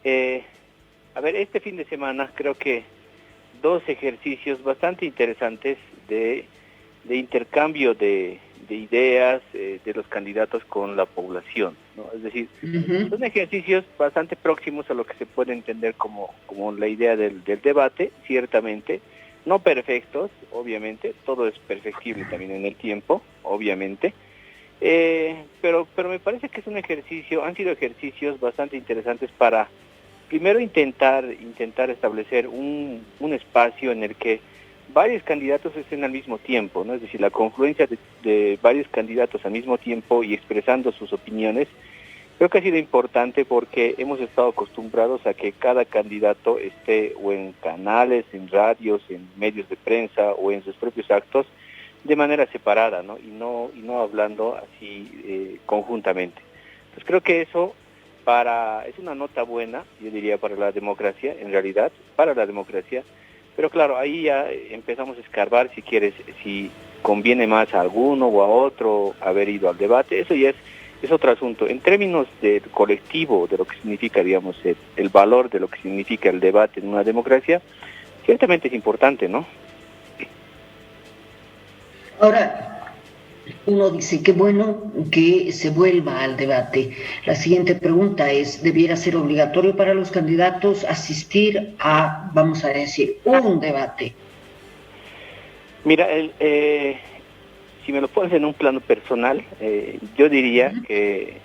Eh, a ver, este fin de semana creo que dos ejercicios bastante interesantes de intercambio de ideas de los candidatos con la población, ¿no? Es decir, Ujú. son ejercicios bastante próximos a lo que se puede entender como la idea del debate, ciertamente, no perfectos, obviamente, todo es perfectible también en el tiempo, obviamente, pero me parece que es un ejercicio, han sido ejercicios bastante interesantes para primero intentar establecer un espacio en el que varios candidatos estén al mismo tiempo, ¿no? Es decir, la confluencia de varios candidatos al mismo tiempo y expresando sus opiniones, creo que ha sido importante porque hemos estado acostumbrados a que cada candidato esté o en canales, en radios, en medios de prensa o en sus propios actos de manera separada, ¿no? Y no hablando así conjuntamente. Pues creo que eso es una nota buena, yo diría, para la democracia, en realidad, para la democracia, pero claro, ahí ya empezamos a escarbar si quieres, si conviene más a alguno o a otro haber ido al debate, eso ya es otro asunto. En términos del colectivo, de lo que significa, digamos, el valor de lo que significa el debate en una democracia, ciertamente es importante, ¿no? Ahora, uno dice, qué bueno que se vuelva al debate. La siguiente pregunta es, ¿debiera ser obligatorio para los candidatos asistir a, vamos a decir, un debate? Mira, si me lo pones en un plano personal, yo diría que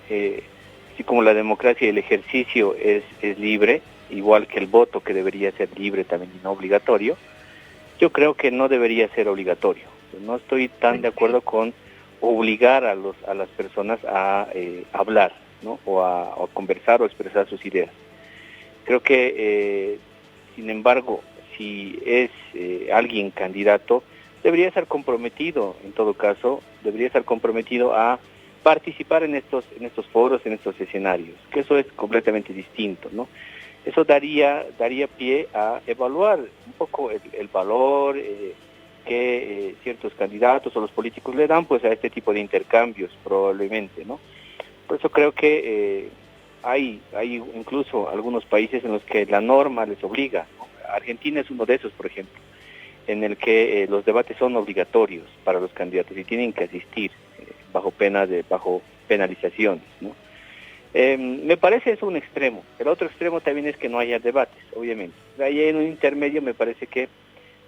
así como la democracia y el ejercicio es libre, igual que el voto que debería ser libre también y no obligatorio, yo creo que no debería ser obligatorio. No estoy tan de acuerdo con obligar a las personas a hablar, ¿no? O a conversar o expresar sus ideas. Creo que, sin embargo, si es alguien candidato, debería estar comprometido, en todo caso, debería estar comprometido a participar en estos foros, en estos escenarios, que eso es completamente distinto, ¿no? Eso daría pie a evaluar un poco el valor que ciertos candidatos o los políticos le dan pues a este tipo de intercambios, probablemente, ¿no? Por eso creo que hay incluso algunos países en los que la norma les obliga, ¿no? Argentina es uno de esos, por ejemplo, en el que los debates son obligatorios para los candidatos y tienen que asistir bajo penalizaciones, ¿no? Me parece eso un extremo. El otro extremo también es que no haya debates, obviamente. Ahí en un intermedio me parece que,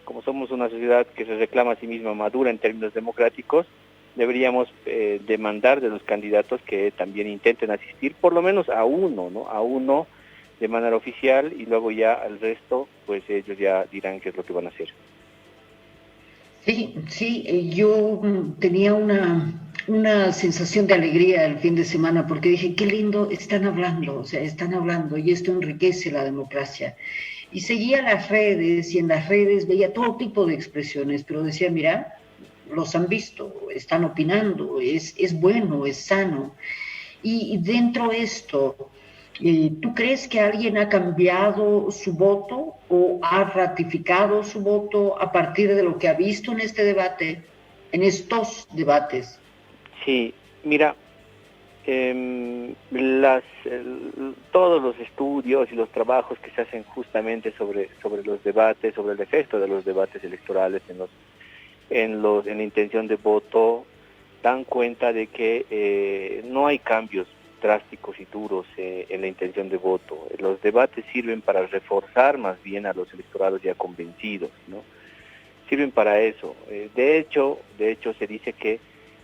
como somos una sociedad que se reclama a sí misma madura en términos democráticos, deberíamos demandar de los candidatos que también intenten asistir por lo menos a uno, ¿no? A uno de manera oficial y luego ya al resto, pues ellos ya dirán qué es lo que van a hacer. Sí, sí, yo tenía una sensación de alegría el fin de semana porque dije, qué lindo, están hablando, o sea, están hablando y esto enriquece la democracia. Y seguía las redes y en las redes veía todo tipo de expresiones, pero decía, mira, los han visto, están opinando, es bueno, es sano. Y dentro de esto, ¿tú crees que alguien ha cambiado su voto o ha ratificado su voto a partir de lo que ha visto en este debate, en estos debates? Sí, mira, todos los estudios y los trabajos que se hacen justamente sobre los debates, sobre el efecto de los debates electorales en la intención de voto, dan cuenta de que no hay cambios drásticos y duros en la intención de voto. Los debates sirven para reforzar más bien a los electorados ya convencidos, ¿no? Sirven para eso. De hecho se dice que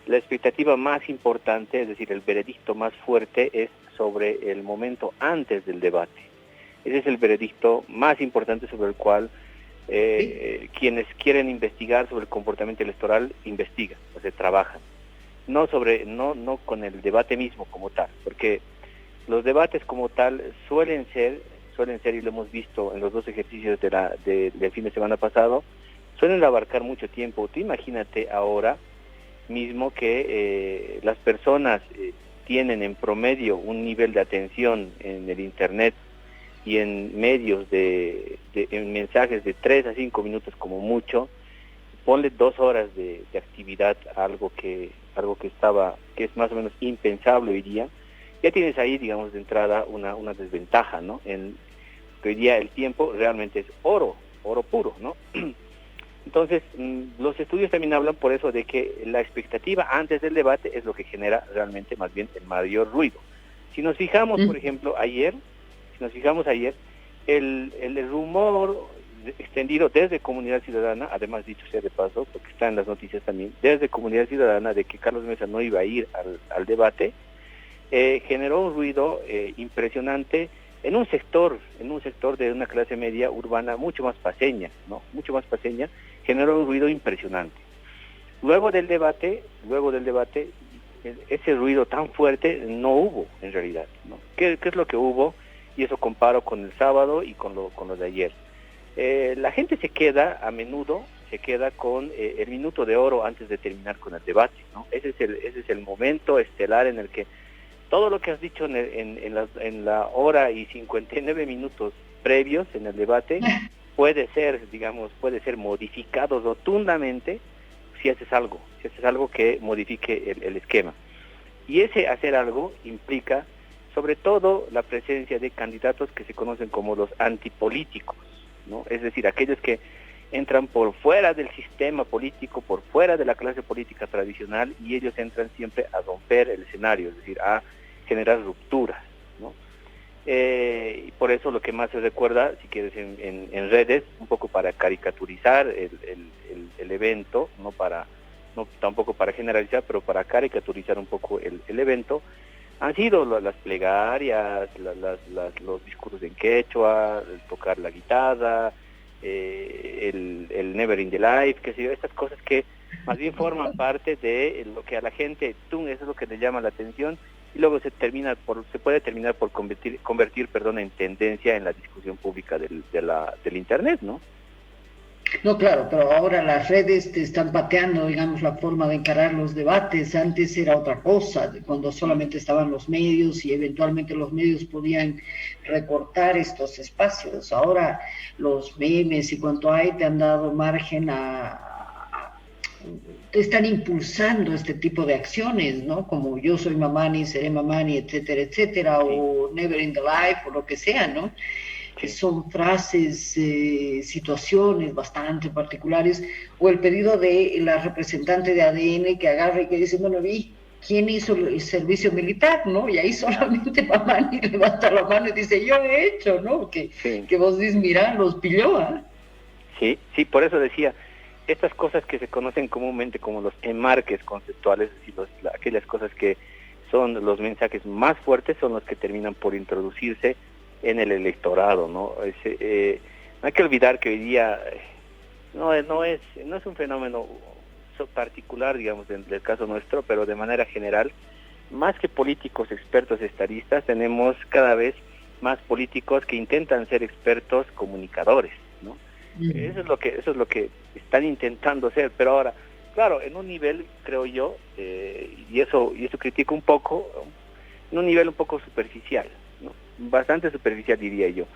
la expectativa más importante, es decir, el veredicto más fuerte es sobre el momento antes del debate. Ese es el veredicto más importante sobre el cual ¿Sí? quienes quieren investigar sobre el comportamiento electoral investigan, o sea, trabajan. No con el debate mismo como tal, porque los debates como tal suelen ser, y lo hemos visto en los dos ejercicios del fin de semana pasado, suelen abarcar mucho tiempo. Tú imagínate ahora mismo que las personas tienen en promedio un nivel de atención en el internet y en medios en mensajes de 3 a 5 minutos como mucho, ponle 2 horas de actividad, algo que es más o menos impensable hoy día. ya tienes ahí, digamos, de entrada una desventaja, ¿no? Que hoy día el tiempo realmente es oro puro, ¿no? Entonces, los estudios también hablan por eso de que la expectativa antes del debate es lo que genera realmente más bien el mayor ruido. Si nos fijamos, por ejemplo, ayer, el rumor extendido desde Comunidad Ciudadana, además dicho sea de paso, porque está en las noticias también, desde Comunidad Ciudadana de que Carlos Mesa no iba a ir al debate, generó un ruido impresionante en un sector de una clase media urbana mucho más paseña, ¿no? Mucho más paseña, generó un ruido impresionante. Luego del debate, ese ruido tan fuerte no hubo en realidad, ¿no? ¿Qué es lo que hubo? Y eso comparo con el sábado y con lo de ayer. La gente a menudo se queda con el minuto de oro antes de terminar con el debate, ¿no? Ese es el momento estelar en el que todo lo que has dicho en la hora y 59 minutos previos en el debate puede ser modificado rotundamente si haces algo que modifique el esquema. Y ese hacer algo implica sobre todo la presencia de candidatos que se conocen como los antipolíticos, ¿no? Es decir, aquellos que entran por fuera del sistema político, por fuera de la clase política tradicional, y ellos entran siempre a romper el escenario, es decir, a generar rupturas, ¿no? Y por eso lo que más se recuerda, si quieres, en redes, un poco para caricaturizar el evento, no tampoco para generalizar, pero para caricaturizar un poco el evento, han sido las plegarias, los discursos en quechua, el tocar la guitarra, el Never in the Life, qué sé yo, estas cosas que más bien forman parte de lo que a la gente, eso es lo que le llama la atención, y luego se puede terminar por convertir en tendencia en la discusión pública del Internet, ¿no? No, claro, pero ahora las redes te están pateando, digamos, la forma de encarar los debates. Antes era otra cosa, cuando solamente estaban los medios y eventualmente los medios podían recortar estos espacios. Ahora los memes y cuanto hay te han dado margen te están impulsando este tipo de acciones, ¿no? Como yo soy Mamani, seré Mamani, etcétera, etcétera, sí. O Never in the Life, o lo que sea, ¿no? Que son frases, situaciones bastante particulares, o el pedido de la representante de ADN que agarra y que dice, bueno, ¿quién hizo el servicio militar, no? Y ahí solamente Mamani levanta la mano y dice, yo he hecho, ¿no? Que vos dices, mira, los pilló, ¿eh? Sí, por eso decía, estas cosas que se conocen comúnmente como los enmarques conceptuales, es decir, aquellas cosas que son los mensajes más fuertes, son los que terminan por introducirse en el electorado, ¿no? No hay que olvidar que hoy día no es un fenómeno particular, digamos, del caso nuestro, pero de manera general, más que políticos expertos estadistas, tenemos cada vez más políticos que intentan ser expertos comunicadores, ¿no? Eso es lo que están intentando hacer, pero ahora, claro, en un nivel, creo yo, y eso critico un poco, en un nivel un poco superficial, ¿no? Bastante superficial, diría yo.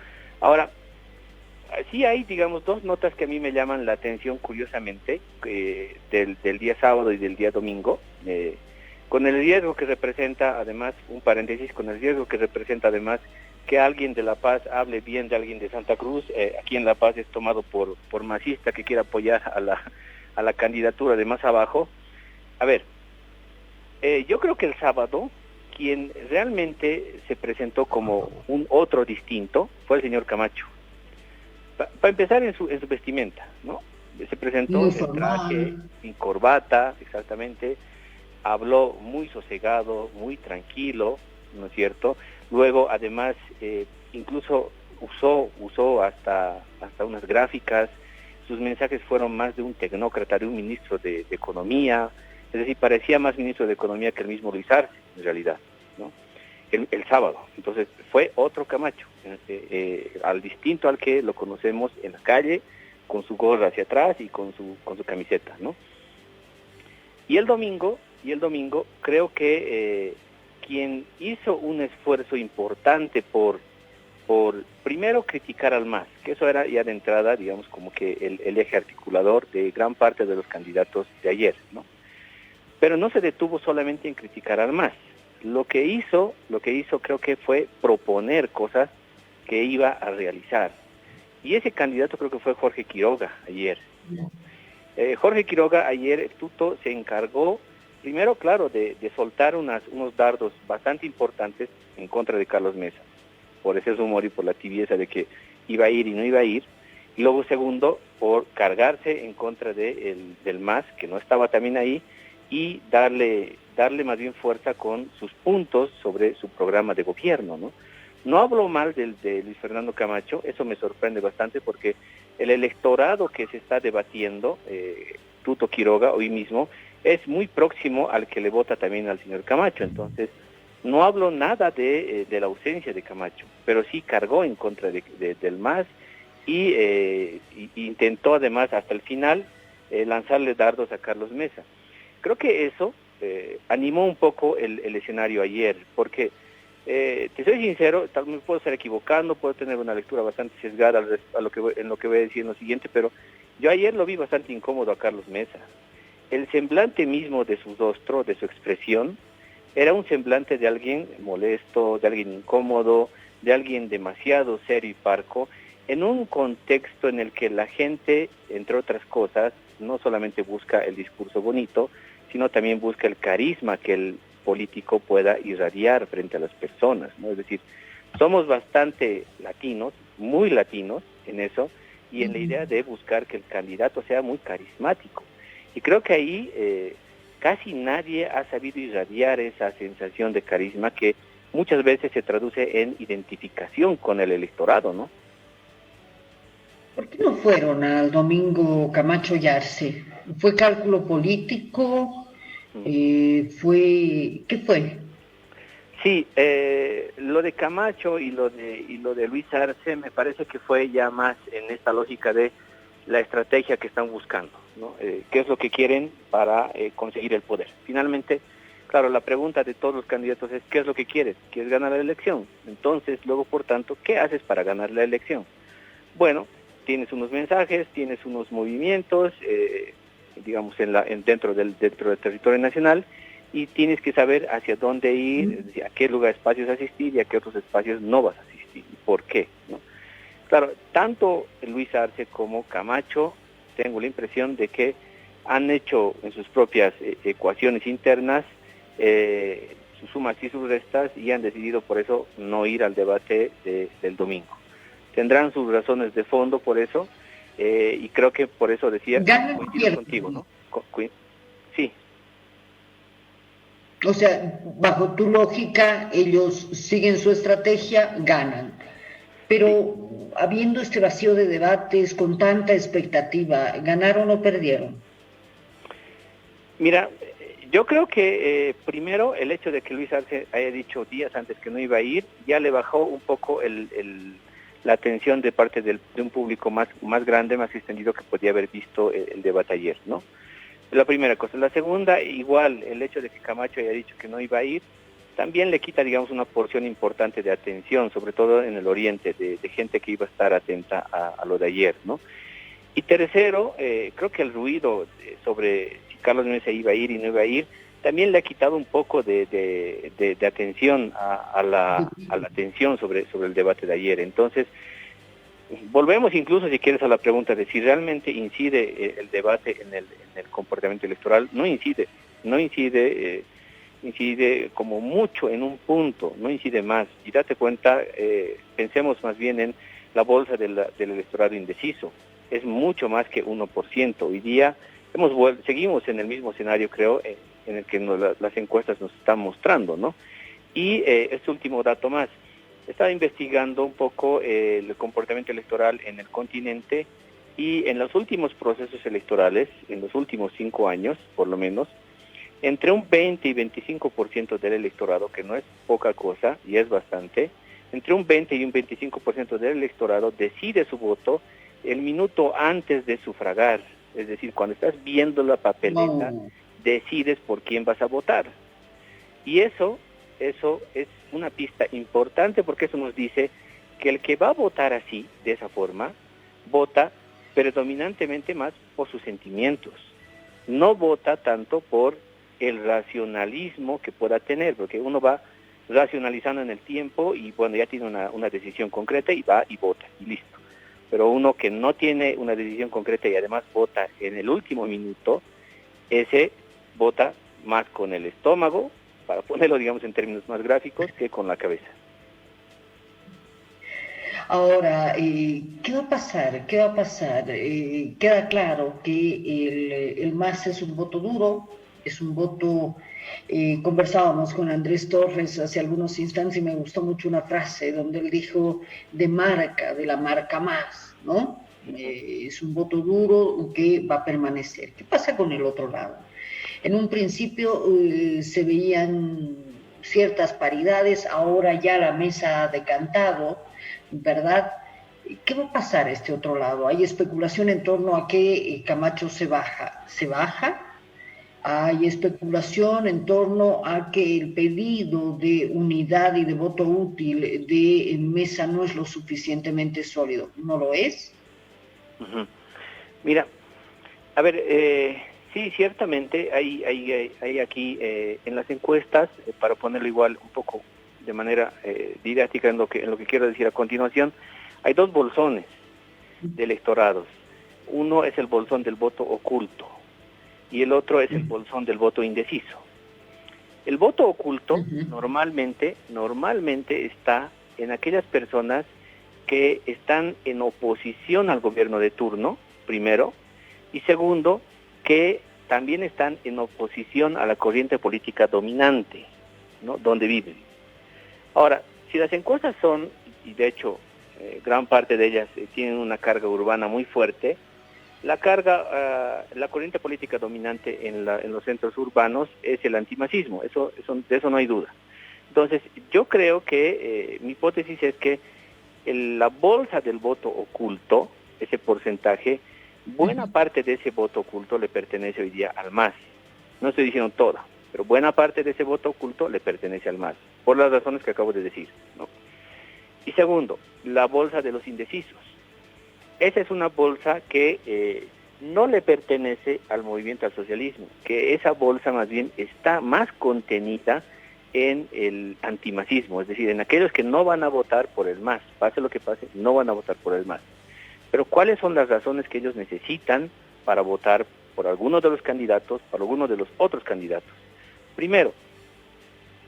Ahora, sí hay, digamos, dos notas que a mí me llaman la atención curiosamente, del día sábado y del día domingo, con el riesgo que representa, además, un paréntesis, con el riesgo que representa además que alguien de La Paz hable bien de alguien de Santa Cruz. Aquí en La Paz es tomado por masista que quiere apoyar a la candidatura de más abajo. A ver, yo creo que el sábado quien realmente se presentó como un otro distinto fue el señor Camacho. Para empezar en su vestimenta, ¿no? Se presentó en traje, sin corbata, exactamente, habló muy sosegado, muy tranquilo, ¿no es cierto? Luego, además, incluso usó hasta unas gráficas. Sus mensajes fueron más de un tecnócrata, de un ministro de Economía, es decir, parecía más ministro de Economía que el mismo Luis Arce, en realidad, ¿no? El sábado. Entonces, fue otro Camacho, al distinto al que lo conocemos en la calle, con su gorra hacia atrás y con su camiseta, ¿no? Y el domingo creo que quien hizo un esfuerzo importante por primero criticar al MAS, que eso era ya de entrada, digamos, como que el eje articulador de gran parte de los candidatos de ayer, ¿no? Pero no se detuvo solamente en criticar al MAS, Lo que hizo creo que fue proponer cosas que iba a realizar. Y ese candidato creo que fue Jorge Quiroga ayer. Jorge Quiroga ayer, Tuto, se encargó, primero, claro, de soltar unos dardos bastante importantes en contra de Carlos Mesa, por ese rumor y por la tibieza de que iba a ir y no iba a ir. Y luego, segundo, por cargarse en contra del MAS, que no estaba también ahí, y darle más bien fuerza con sus puntos sobre su programa de gobierno, ¿no? No hablo mal de Luis Fernando Camacho, eso me sorprende bastante porque el electorado que se está debatiendo, Tuto Quiroga, hoy mismo, es muy próximo al que le vota también al señor Camacho. Entonces, no hablo nada de la ausencia de Camacho, pero sí cargó en contra del MAS y intentó además hasta el final lanzarle dardos a Carlos Mesa. Creo que eso animó un poco el escenario ayer, porque te soy sincero, tal vez me puedo estar equivocando, puedo tener una lectura bastante sesgada en lo que voy a decir en lo siguiente, pero yo ayer lo vi bastante incómodo a Carlos Mesa. El semblante mismo de su rostro, de su expresión, era un semblante de alguien molesto, de alguien incómodo, de alguien demasiado serio y parco, en un contexto en el que la gente, entre otras cosas, no solamente busca el discurso bonito, sino también busca el carisma que el político pueda irradiar frente a las personas, ¿no? Es decir, somos bastante latinos, muy latinos en eso, y en la idea de buscar que el candidato sea muy carismático. Y creo que ahí casi nadie ha sabido irradiar esa sensación de carisma que muchas veces se traduce en identificación con el electorado, ¿no? ¿Por qué no fueron al domingo Camacho y Arce? ¿Fue cálculo político? ¿Qué fue? Sí, lo de Camacho y lo de Luis Arce me parece que fue ya más en esta lógica de la estrategia que están buscando, ¿no? ¿Qué es lo que quieren para conseguir el poder? Finalmente, claro, la pregunta de todos los candidatos es ¿qué es lo que quieres? ¿Quieres ganar la elección? Entonces, luego, por tanto, ¿qué haces para ganar la elección? Bueno, tienes unos mensajes, tienes unos movimientos, digamos, dentro del territorio nacional, y tienes que saber hacia dónde ir, es decir, a qué lugar, espacios asistir y a qué otros espacios no vas a asistir, y por qué, ¿no? Claro, tanto Luis Arce como Camacho, tengo la impresión de que han hecho en sus propias ecuaciones internas sus sumas y sus restas y han decidido por eso no ir al debate del domingo. Tendrán sus razones de fondo por eso, y creo que por eso decía, coincido contigo, ¿no? Sí. O sea, bajo tu lógica, ellos siguen su estrategia, ganan. Pero sí, habiendo este vacío de debates, con tanta expectativa, ¿ganaron o perdieron? Mira, yo creo que primero el hecho de que Luis Arce haya dicho días antes que no iba a ir, ya le bajó un poco la atención de parte de un público más grande, más extendido que podía haber visto el debate ayer, ¿no? La primera cosa. La segunda, igual, el hecho de que Camacho haya dicho que no iba a ir, también le quita, digamos, una porción importante de atención, sobre todo en el oriente, de gente que iba a estar atenta a lo de ayer, ¿no? Y tercero, creo que el ruido sobre si Carlos Mesa iba a ir y no iba a ir, también le ha quitado un poco de atención a la atención sobre el debate de ayer. Entonces, volvemos incluso, si quieres, a la pregunta de si realmente incide el debate en el comportamiento electoral. No incide, incide como mucho en un punto, no incide más. Y date cuenta, pensemos más bien en la bolsa del electorado indeciso. Es mucho más que 1%. Hoy día seguimos en el mismo escenario, creo, en el que las encuestas nos están mostrando, ¿no? Y este último dato más. Estaba investigando un poco el comportamiento electoral en el continente y en los últimos procesos electorales, en los últimos 5 años, por lo menos, entre un 20 y 25% del electorado, que no es poca cosa y es bastante, entre un 20 y un 25% del electorado decide su voto el minuto antes de sufragar. Es decir, cuando estás viendo la papeleta, decides por quién vas a votar. Y eso es una pista importante, porque eso nos dice que el que va a votar así, de esa forma, vota predominantemente más por sus sentimientos. No vota tanto por el racionalismo que pueda tener, porque uno va racionalizando en el tiempo y bueno, ya tiene una decisión concreta y va y vota y listo. Pero uno que no tiene una decisión concreta y además vota en el último minuto, ese vota más con el estómago, para ponerlo digamos en términos más gráficos, que con la cabeza. Ahora, ¿qué va a pasar? ¿Qué va a pasar? Queda claro que el MAS es un voto duro, es un voto, conversábamos con Andrés Torres hace algunos instantes y me gustó mucho una frase donde él dijo de la marca MAS, ¿no? Es un voto duro que va a permanecer. ¿Qué pasa con el otro lado? En un principio se veían ciertas paridades, ahora ya la mesa ha decantado, ¿verdad? ¿Qué va a pasar a este otro lado? Hay especulación en torno a que Camacho se baja. ¿Se baja? Hay especulación en torno a que el pedido de unidad y de voto útil de Mesa no es lo suficientemente sólido. ¿No lo es? Uh-huh. Mira, a ver, sí, ciertamente hay aquí en las encuestas, para ponerlo igual un poco de manera didáctica en lo que quiero decir a continuación, hay dos bolsones de electorados. Uno es el bolsón del voto oculto y el otro es el bolsón del voto indeciso. El voto oculto normalmente está en aquellas personas que están en oposición al gobierno de turno, primero, y segundo, que también están en oposición a la corriente política dominante, ¿no?, donde viven. Ahora, si las encuestas son, y de hecho gran parte de ellas tienen una carga urbana muy fuerte, la corriente política dominante en los centros urbanos es el antimasismo, de eso no hay duda. Entonces, yo creo que mi hipótesis es que la bolsa del voto oculto, ese porcentaje, buena parte de ese voto oculto le pertenece hoy día al MAS. No estoy diciendo toda, pero buena parte de ese voto oculto le pertenece al MAS, por las razones que acabo de decir, ¿no? Y segundo, la bolsa de los indecisos. Esa es una bolsa que no le pertenece al movimiento al socialismo, que esa bolsa más bien está más contenida en el antimasismo, es decir, en aquellos que no van a votar por el MAS, pase lo que pase, no van a votar por el MAS. Pero ¿cuáles son las razones que ellos necesitan para votar por alguno de los candidatos, por alguno de los otros candidatos? Primero,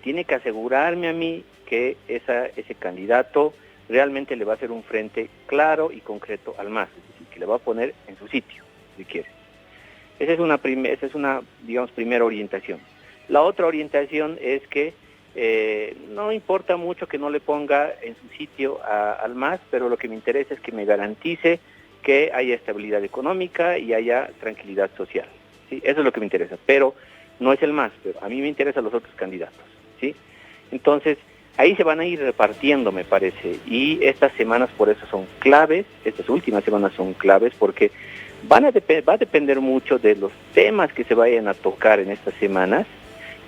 tiene que asegurarme a mí que ese candidato realmente le va a hacer un frente claro y concreto al MAS, es decir, que le va a poner en su sitio, si quiere. Esa es una, digamos, primera orientación. La otra orientación es que no importa mucho que no le ponga en su sitio al MAS, pero lo que me interesa es que me garantice que haya estabilidad económica y haya tranquilidad social, ¿sí? Eso es lo que me interesa, pero no es el MAS, pero a mí me interesan los otros candidatos, ¿sí? Entonces, ahí se van a ir repartiendo, me parece, y estas semanas por eso son claves, estas últimas semanas son claves, porque va a depender mucho de los temas que se vayan a tocar en estas semanas,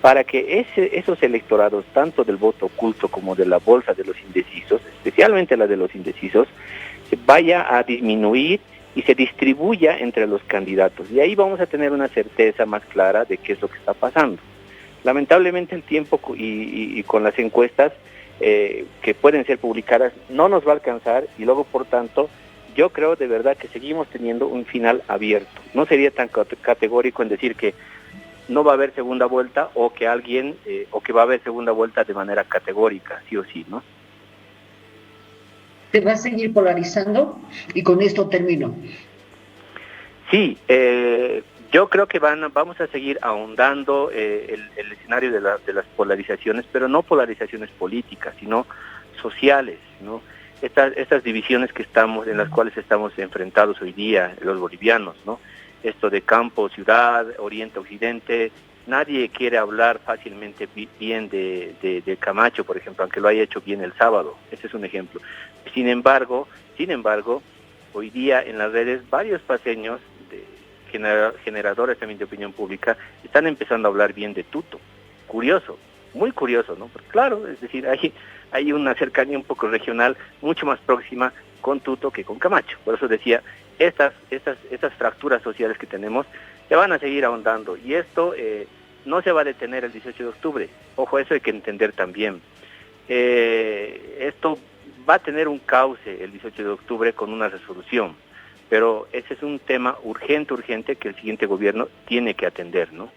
para que esos electorados, tanto del voto oculto como de la bolsa de los indecisos, especialmente la de los indecisos, se vaya a disminuir y se distribuya entre los candidatos. Y ahí vamos a tener una certeza más clara de qué es lo que está pasando. Lamentablemente el tiempo y con las encuestas que pueden ser publicadas no nos va a alcanzar y luego, por tanto, yo creo de verdad que seguimos teniendo un final abierto. No sería tan categórico en decir que no va a haber segunda vuelta o que va a haber segunda vuelta de manera categórica, sí o sí, ¿no? ¿Se va a seguir polarizando? Y con esto termino. Sí, yo creo que vamos a seguir ahondando el escenario de las polarizaciones, pero no polarizaciones políticas, sino sociales, ¿no? Estas divisiones en las cuales estamos enfrentados hoy día, los bolivianos, ¿no? Esto de campo, ciudad, oriente, occidente, nadie quiere hablar fácilmente bien de Camacho, por ejemplo, aunque lo haya hecho bien el sábado, ese es un ejemplo. Sin embargo, hoy día en las redes varios paseños, generadores también de opinión pública, están empezando a hablar bien de Tuto. Curioso, muy curioso, ¿no? Porque claro, es decir, hay una cercanía un poco regional, mucho más próxima con Tuto que con Camacho. Por eso decía, estas fracturas sociales que tenemos se van a seguir ahondando, y esto no se va a detener el 18 de octubre. Ojo, eso hay que entender también. Esto va a tener un cauce el 18 de octubre con una resolución, pero ese es un tema urgente que el siguiente gobierno tiene que atender, ¿no?